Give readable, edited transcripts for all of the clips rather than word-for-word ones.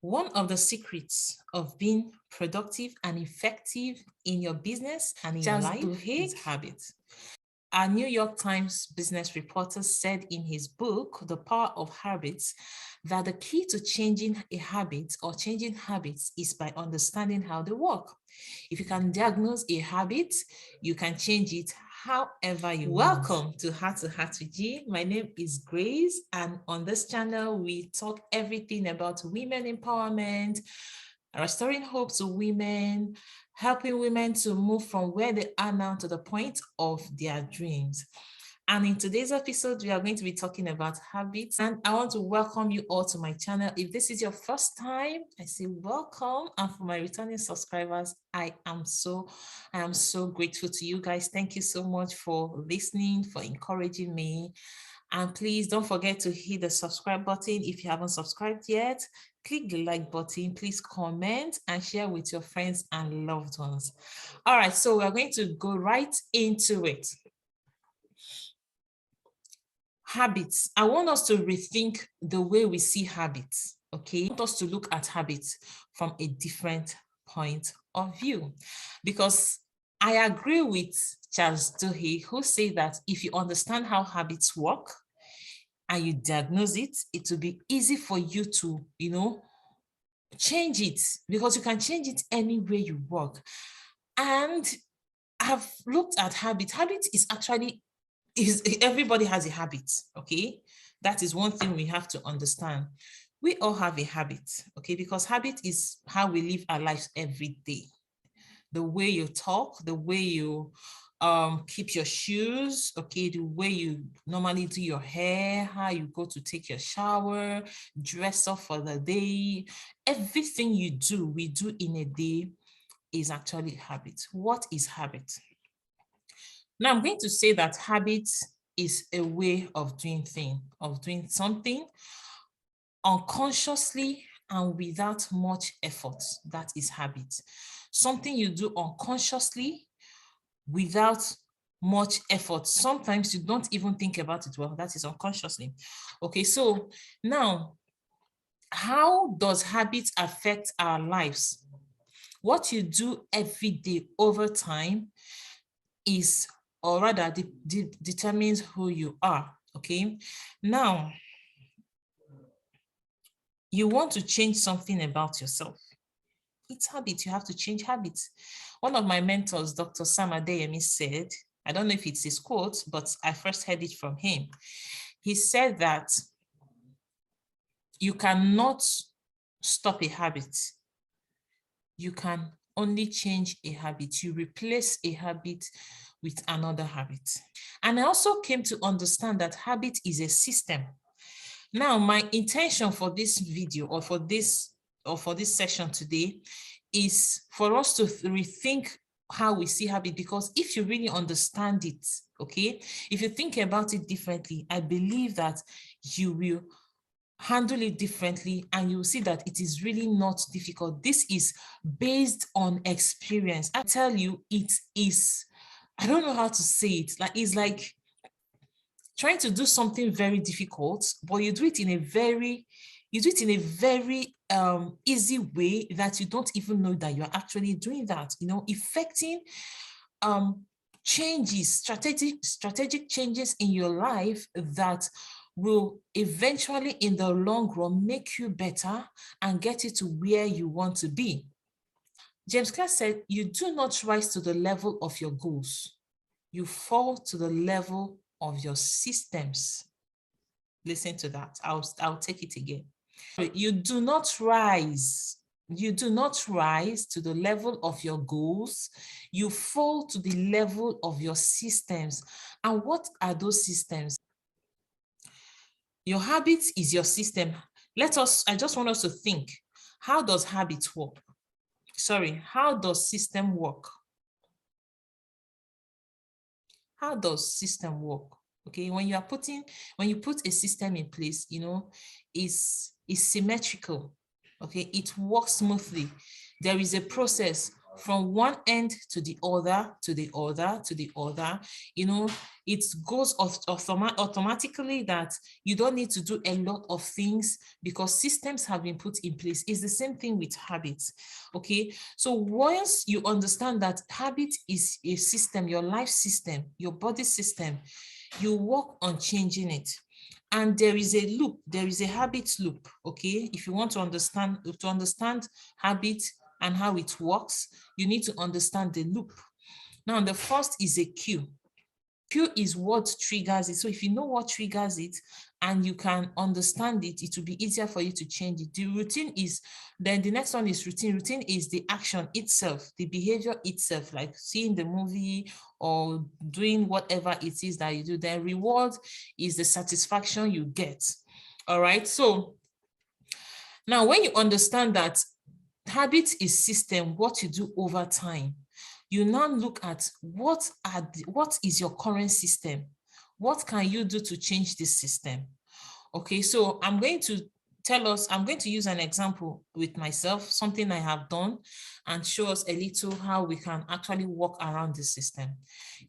One of the secrets of being productive and effective in your business and in your life is habits. A New York Times business reporter said in his book, The Power of Habits, that the key to changing a habit or changing habits is by understanding how they work. If you can diagnose a habit, you can change it however you want. Welcome to Heart with G. My name is Grace, and on this channel, we talk everything about women empowerment, restoring hope to women, helping women to move from where they are now to the point of their dreams. And in today's episode, we are going to be talking about habits. And I want to welcome you all to my channel. If this is your first time, I say welcome. And for my returning subscribers, I am so grateful to you guys. Thank you so much for listening, for encouraging me. And please don't forget to hit the subscribe button if you haven't subscribed yet. Click the like button, please comment and share with your friends and loved ones. All right, so we're going to go right into it. Habits. I want us to rethink the way we see habits, okay? I want us to look at habits from a different point of view, because I agree with Charles Duhigg, who said that if you understand how habits work and you diagnose it, it will be easy for you to, change it, because you can change it any way you work. And I've looked at habit. Habit is actually everybody has a habit, okay? That is one thing we have to understand. We all have a habit, okay? Because habit is how we live our lives every day. The way you talk, the way you keep your shoes, okay? The way you normally do your hair, how you go to take your shower, dress up for the day. Everything we do in a day is actually habit. What is habit? Now, I'm going to say that habit is a way of doing something unconsciously and without much effort. That is habit. Something you do unconsciously without much effort. Sometimes you don't even think about it. Well, that is unconsciously. Okay, so now, how does habit affect our lives? What you do every day over time is, or rather determines who you are, okay? Now, you want to change something about yourself. It's habit, you have to change habits. One of my mentors, Dr. Sam Adeyemi, said, I don't know if it's his quote, but I first heard it from him. He said that you cannot stop a habit. You can only change a habit. You replace a habit with another habit. And I also came to understand that habit is a system. Now, my intention for this video or for this session today is for us to rethink how we see habit, because if you really understand it, okay, if you think about it differently, I believe that you will handle it differently and you will see that it is really not difficult. This is based on experience. I tell you, it is, I don't know how to say it, it's like trying to do something very difficult, but you do it in a very easy way that you don't even know that you're actually doing that, effecting changes, strategic changes in your life that will eventually in the long run make you better and get you to where you want to be. James Clear said, you do not rise to the level of your goals. You fall to the level of your systems. Listen to that. I'll take it again. You do not rise to the level of your goals. You fall to the level of your systems. And what are those systems? Your habits is your system. I just want us to think, how does habit work? How does system work? How does system work? Okay, when you put a system in place, is symmetrical. Okay, it works smoothly. There is a process from one end to the other, to the other, to the other, it goes automatically that you don't need to do a lot of things because systems have been put in place. It's the same thing with habits, okay? So once you understand that habit is a system, your life system, your body system, you work on changing it. And there is a loop, there is a habit loop, okay? If you want to understand habit and how it works, you need to understand the loop. Now, the first is a cue. Cue is what triggers it. So if you know what triggers it and you can understand it, it will be easier for you to change it. The routine is, then the next one is routine. Routine is the action itself, the behavior itself, like seeing the movie or doing whatever it is that you do. Then reward is the satisfaction you get. All right. So now when you understand that habit is system, what you do over time, you now look at what is your current system? What can you do to change this system? Okay, so I'm going to use an example with myself, something I have done, and show us a little how we can actually work around this system.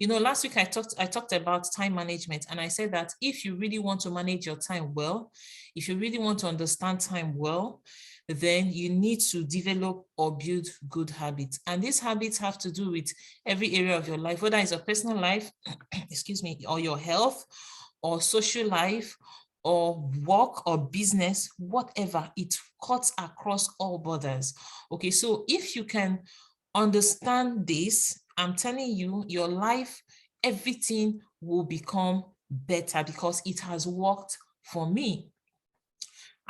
Last week I talked about time management, and I said that if you really want to manage your time well, if you really want to understand time well, then you need to develop or build good habits. And these habits have to do with every area of your life, whether it's your personal life, excuse me, or your health, or social life, or work or business, whatever, it cuts across all borders. Okay, so if you can understand this, I'm telling you, your life, everything will become better because it has worked for me.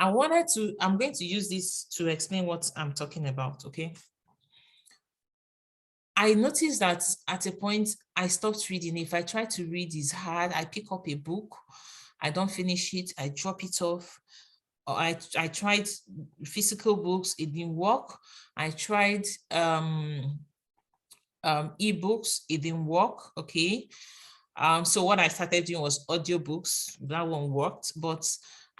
I'm going to use this to explain what I'm talking about, okay? I noticed that at a point I stopped reading. If I try to read, it's hard. I pick up a book, I don't finish it, I drop it off. Or I tried physical books, it didn't work. I tried ebooks, it didn't work, okay? So what I started doing was audiobooks. That one worked, but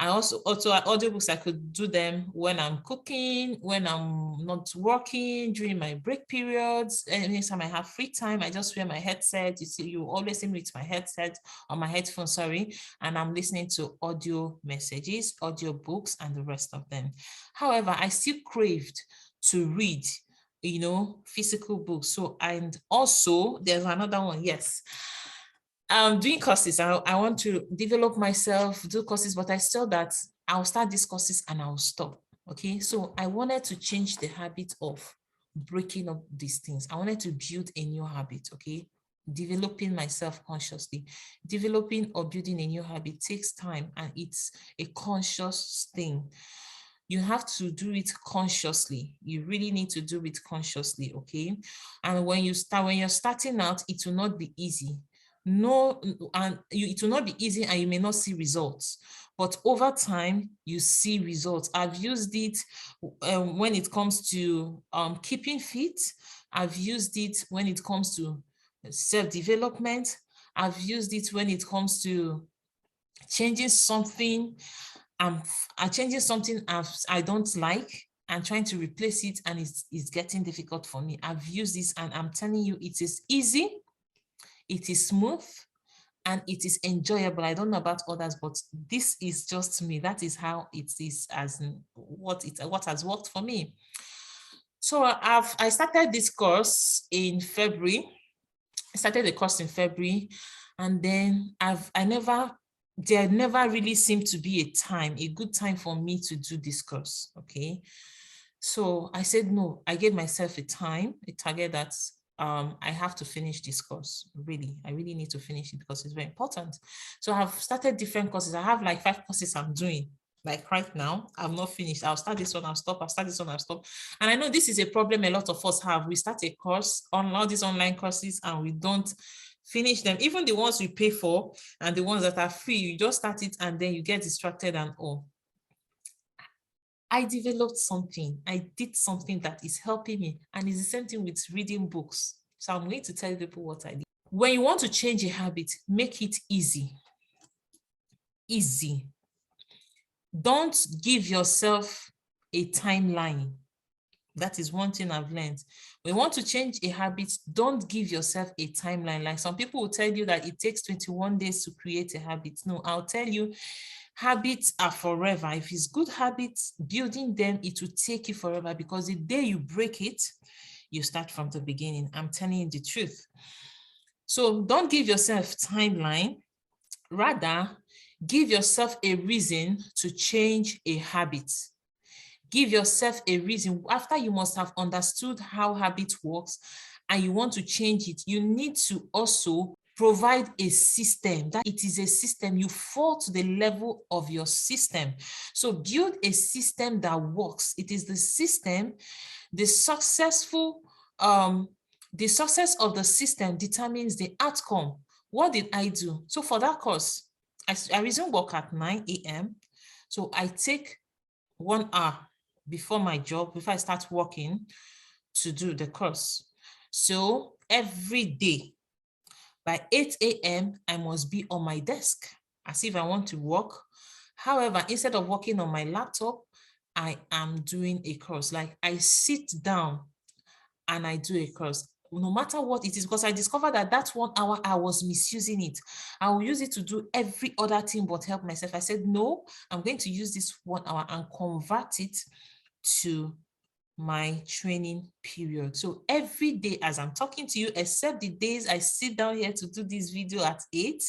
I also audiobooks, I could do them when I'm cooking, when I'm not working, during my break periods. Anytime I have free time, I just wear my headset. You always see me with my headset or my headphones, sorry, and I'm listening to audio messages, audio books, and the rest of them. However, I still craved to read, physical books. So, and also there's another one, yes. I'm doing courses. I want to develop myself, do courses, but I saw that I'll start these courses and I'll stop. Okay, so I wanted to change the habit of breaking up these things. I wanted to build a new habit, okay? Developing myself consciously. Developing or building a new habit takes time, and it's a conscious thing. You have to do it consciously. You really need to do it consciously, okay? And when you're starting out, it will not be easy. It will not be easy, and you may not see results, but over time you see results. I've used it when it comes to keeping fit. I've used it when it comes to self-development. I've used it when it comes to changing something. I'm changing something I don't like and trying to replace it, and it's getting difficult for me. I've used this, and I'm telling you, it is easy. It is smooth, and it is enjoyable. I don't know about others, but this is just me. That is how it is, as what has worked for me. So I started this course in February. I started the course in February, and then there never really seemed to be a good time for me to do this course. Okay. So I said, no, I gave myself a target that I have to finish this course. I really need to finish it because it's very important. So I've started different courses. I have like 5 courses I'm doing. Like right now, I'm not finished. I'll start this one, I'll stop. I'll start this one, I'll stop. And I know this is a problem a lot of us have. We start a course on all these online courses and we don't finish them. Even the ones we pay for and the ones that are free, you just start it and then you get distracted and all. I developed something. I did something that is helping me. And it's the same thing with reading books. So I'm going to tell people what I did. When you want to change a habit, make it easy. Easy. Don't give yourself a timeline. That is one thing I've learned. When you want to change a habit, don't give yourself a timeline. Like some people will tell you that it takes 21 days to create a habit. No, I'll tell you, habits are forever. If it's good habits, building them, it will take you forever, because the day you break it, you start from the beginning. I'm telling you the truth. So don't give yourself timeline. Rather, give yourself a reason to change a habit. Give yourself a reason. After you must have understood how habit works and you want to change it, you need to also provide a system. That it is a system. You fall to the level of your system. So build a system that works. It is the system, the success of the system determines the outcome. What did I do? So for that course, I resume work at 9 a.m. So I take 1 hour before my job, before I start working, to do the course. So every day by 8 a.m., I must be on my desk as if I want to work. However, instead of working on my laptop, I am doing a course. Like I sit down and I do a course, no matter what it is, because I discovered that that 1 hour I was misusing it. I will use it to do every other thing but help myself. I said, no, I'm going to use this 1 hour and convert it to my training period. So every day as I'm talking to you, except the days I sit down here to do this video at 8,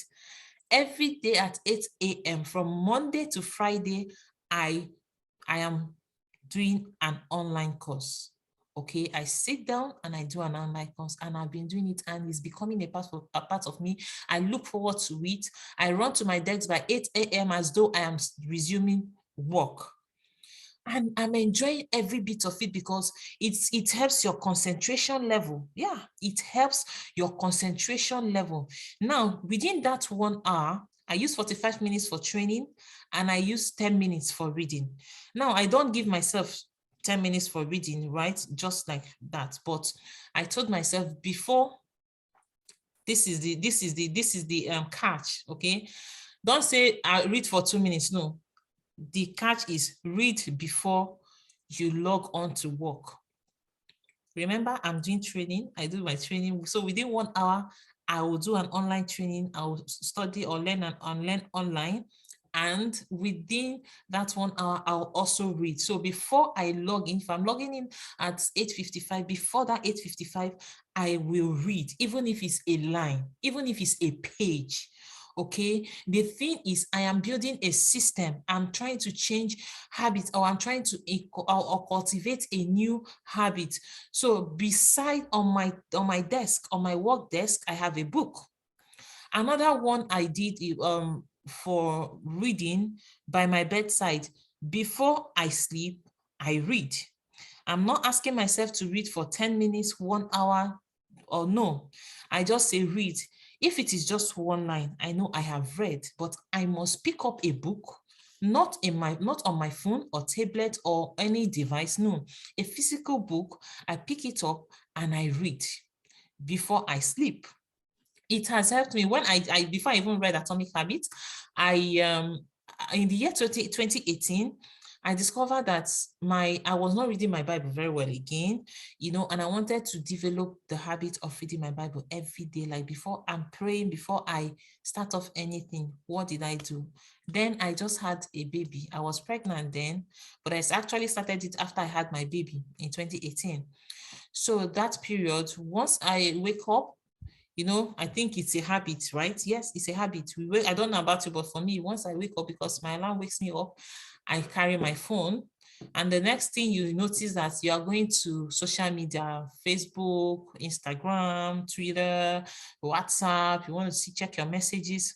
every day at 8 a.m. from Monday to Friday, I am doing an online course. Okay, I sit down and I do an online course, and I've been doing it, and it's becoming a part of me. I look forward to it. I run to my desk by 8 a.m. as though I am resuming work. And I'm enjoying every bit of it because it helps your concentration level. Yeah, it helps your concentration level. Now, within that 1 hour, I use 45 minutes for training and I use 10 minutes for reading. Now, I don't give myself 10 minutes for reading, right? Just like that. But I told myself before, this is the catch, okay? Don't say I read for 2 minutes. No, the catch is read before you log on to work. Remember, I'm doing training. I do my training. So within 1 hour, I will do an online training. I will study or learn online. And within that 1 hour, I'll also read. So before I log in, if I'm logging in at 8:55, before that 8:55, I will read, even if it's a line, even if it's a page. Okay, the thing is, I am building a system. I'm trying to change habits, or I'm trying to or cultivate a new habit. So beside on my desk, on my work desk, I have a book. Another one I did for reading by my bedside. Before I sleep, I read. I'm not asking myself to read for 10 minutes, 1 hour, or no. I just say read. If it is just one line, I know I have read, but I must pick up a book, not on my phone or tablet or any device. No, a physical book. I pick it up and I read before I sleep. It has helped me. When I before I even read Atomic Habits, I in the year 2018, I discovered that I was not reading my Bible very well again, and I wanted to develop the habit of reading my Bible every day. Like before I'm praying, before I start off anything, what did I do? Then I just had a baby. I was pregnant then, but I actually started it after I had my baby in 2018. So that period, once I wake up, I think it's a habit, right? Yes, it's a habit. I don't know about you, but for me, once I wake up, because my alarm wakes me up, I carry my phone. And the next thing you notice that you are going to social media, Facebook, Instagram, Twitter, WhatsApp. You want to check your messages.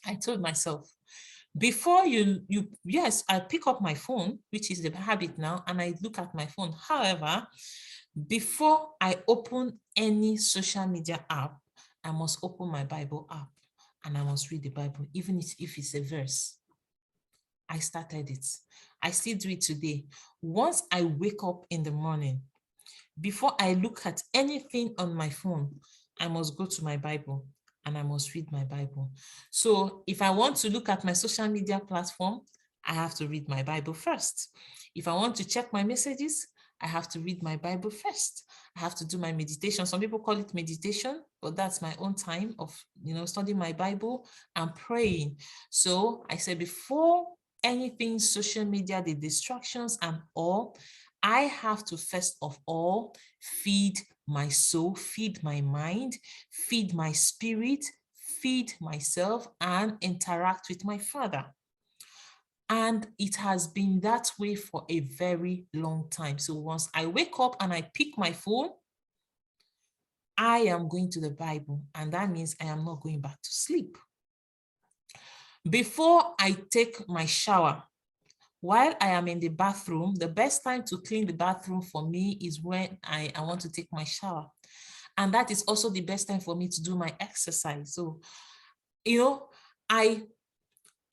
I told myself, before yes, I pick up my phone, which is the habit now, and I look at my phone. However, before I open any social media app, I must open my Bible app and I must read the Bible, even if it's a verse. I started it. I still do it today. Once I wake up in the morning, before I look at anything on my phone, I must go to my Bible and I must read my Bible. So if I want to look at my social media platform, I have to read my Bible first. If I want to check my messages, I have to read my Bible first. I have to do my meditation. Some people call it meditation, but that's my own time of, studying my Bible and praying. So I said, before anything, social media, the distractions and all, I have to first of all feed my soul, feed my mind, feed my spirit, feed myself, and interact with my Father. And it has been that way for a very long time. So once I wake up and I pick my phone, I am going to the Bible, and that means I am not going back to sleep. Before I take my shower, while I am in the bathroom, the best time to clean the bathroom for me is when I want to take my shower. And that is also the best time for me to do my exercise. So, you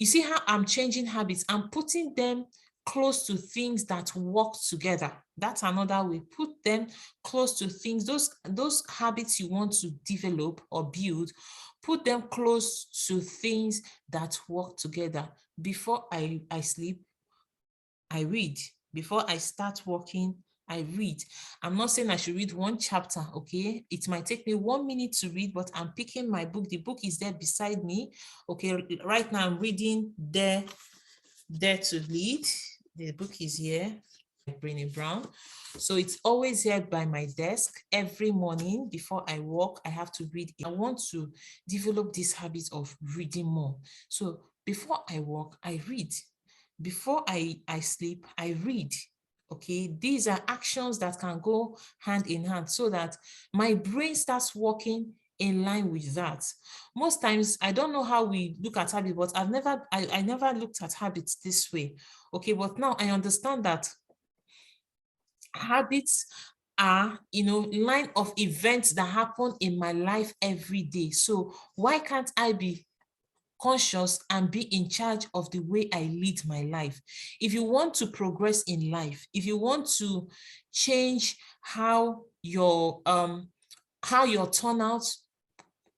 see how I'm changing habits. I'm putting them close to things that work together. That's another way. Put them close to things, those habits you want to develop or build, put them close to things that work together. Before I sleep, I read. Before I start working, I read. I'm not saying I should read one chapter, okay? It might take me 1 minute to read, but I'm picking my book. The book is there beside me. Okay, right now I'm reading Dare to Lead. The book is here, Brené Brown. So it's always here by my desk. Every morning before I walk, I have to read. I want to develop this habit of reading more. So before I walk, I read. Before I sleep, I read. Okay, these are actions that can go hand in hand so that my brain starts working in line with that. Most times, I don't know how we look at habits, but I never looked at habits this way. Okay, but now I understand that habits are, line of events that happen in my life every day. So why can't I be conscious and be in charge of the way I lead my life? If you want to progress in life, if you want to change how your turnout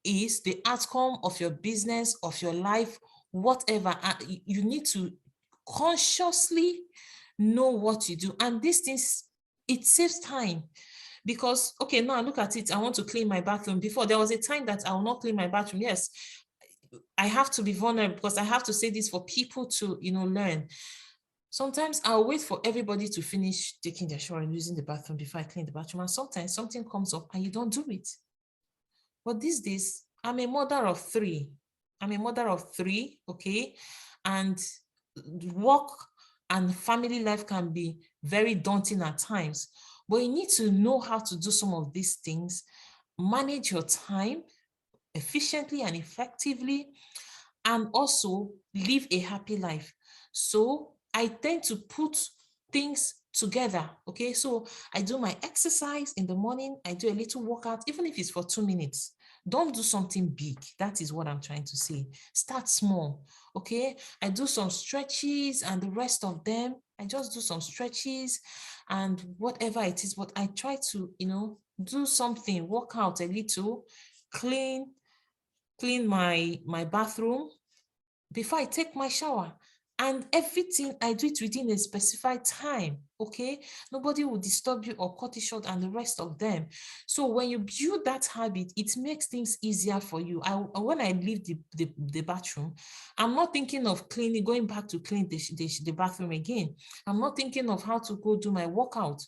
is, the outcome of your business, of your life, whatever, you need to consciously know what you do. And these things, it saves time. Because, okay, now look at it. I want to clean my bathroom. Before, there was a time that I will not clean my bathroom. Yes, I have to be vulnerable because I have to say this for people to, learn. Sometimes I'll wait for everybody to finish taking their shower and using the bathroom before I clean the bathroom. And sometimes something comes up and you don't do it. But these days, I'm a mother of three. Okay? And work and family life can be very daunting at times. But you need to know how to do some of these things, manage your time efficiently and effectively, and also live a happy life. So I tend to put things together. Okay, so I do my exercise in the morning, I do a little workout, even if it's for 2 minutes. Don't do something big. That is what I'm trying to say. Start small. Okay, I do some stretches and the rest of them, I just do some stretches and whatever it is, but I try to, do something, work out a little, clean my bathroom before I take my shower. And everything, I do it within a specified time, okay? Nobody will disturb you or cut it short and the rest of them. So when you build that habit, it makes things easier for you. When I leave the bathroom, I'm not thinking of going back to clean the bathroom again. I'm not thinking of how to go do my workout,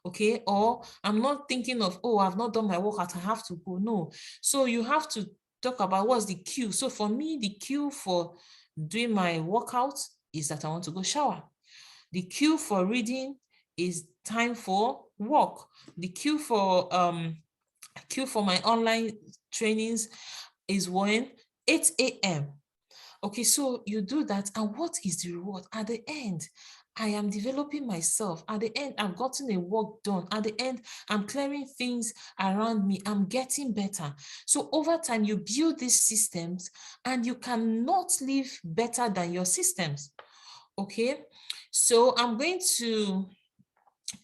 okay? Or I'm not thinking of, oh, I've not done my workout, I have to go. No. So you have to talk about what's the cue. So for me, the cue for doing my workout is that I want to go shower. The cue for reading is time for work. The cue for my online trainings is when 8 a.m. Okay, so you do that, and what is the reward? At the end, I am developing myself. At the end, I've gotten a work done. At the end, I'm clearing things around me. I'm getting better. So over time, you build these systems and you cannot live better than your systems. Okay, so I'm going to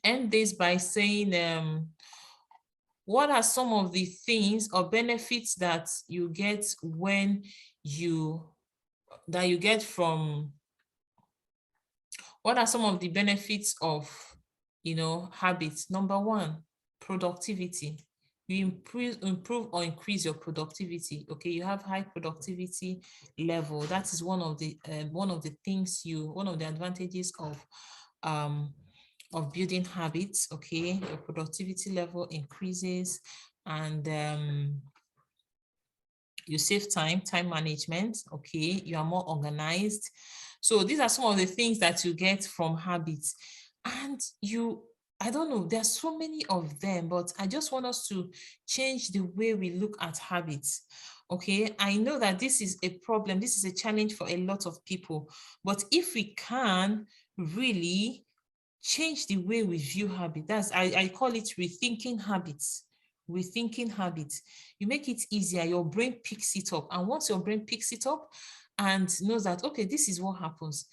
end this by saying, what are some of the things or benefits that you get from what are some of the benefits of habits. Number one, productivity. You improve or increase your productivity. Okay, you have high productivity level. That is one of the advantages of building habits. Okay, your productivity level increases, and you save time management. Okay, you are more organized. So these are some of the things that you get from habits. And I don't know, there's so many of them, but I just want us to change the way we look at habits. Okay, I know that this is a problem, this is a challenge for a lot of people, but if we can really change the way we view habits, I call it rethinking habits. Rethinking habits. You make it easier, your brain picks it up. And once your brain picks it up and knows that, okay, this is what happens,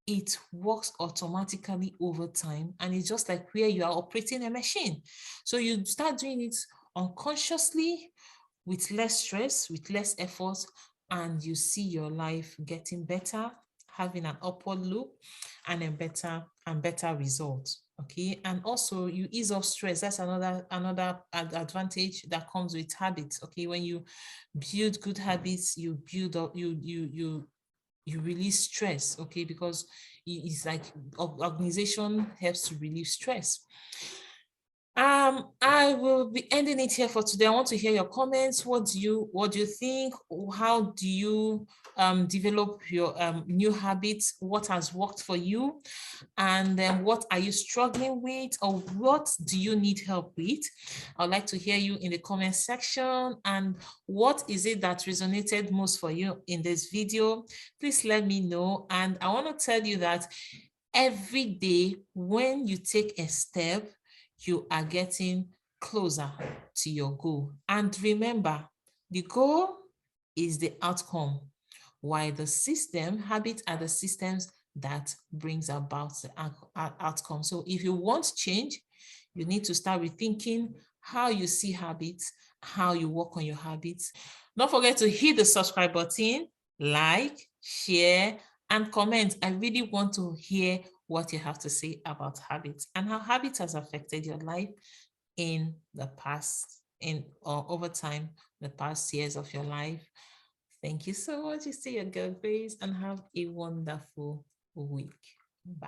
it works automatically over time. And it's just like where you are operating a machine. So you start doing it unconsciously, with less stress, with less effort, and you see your life getting better, having an upward loop, and a better result. Okay, and also you ease off stress. That's another advantage that comes with habits. Okay, when you build good habits, you build up you release stress. Okay, because it's like organization helps to relieve stress. I will be ending it here for today. I want to hear your comments. What do you think? How do you develop your new habits? What has worked for you? And then what are you struggling with, or what do you need help with? I'd like to hear you in the comment section. And what is it that resonated most for you in this video? Please let me know. And I want to tell you that every day when you take a step, you are getting closer to your goal. And remember, the goal is the outcome, while habits are the systems that brings about the outcome. So if you want change, you need to start rethinking how you see habits, how you work on your habits. Don't forget to hit the subscribe button, like, share, and comment. I really want to hear what you have to say about habits and how habits has affected your life in the past, or over time, the past years of your life. Thank you so much. You see your girl Grace, and have a wonderful week. Bye.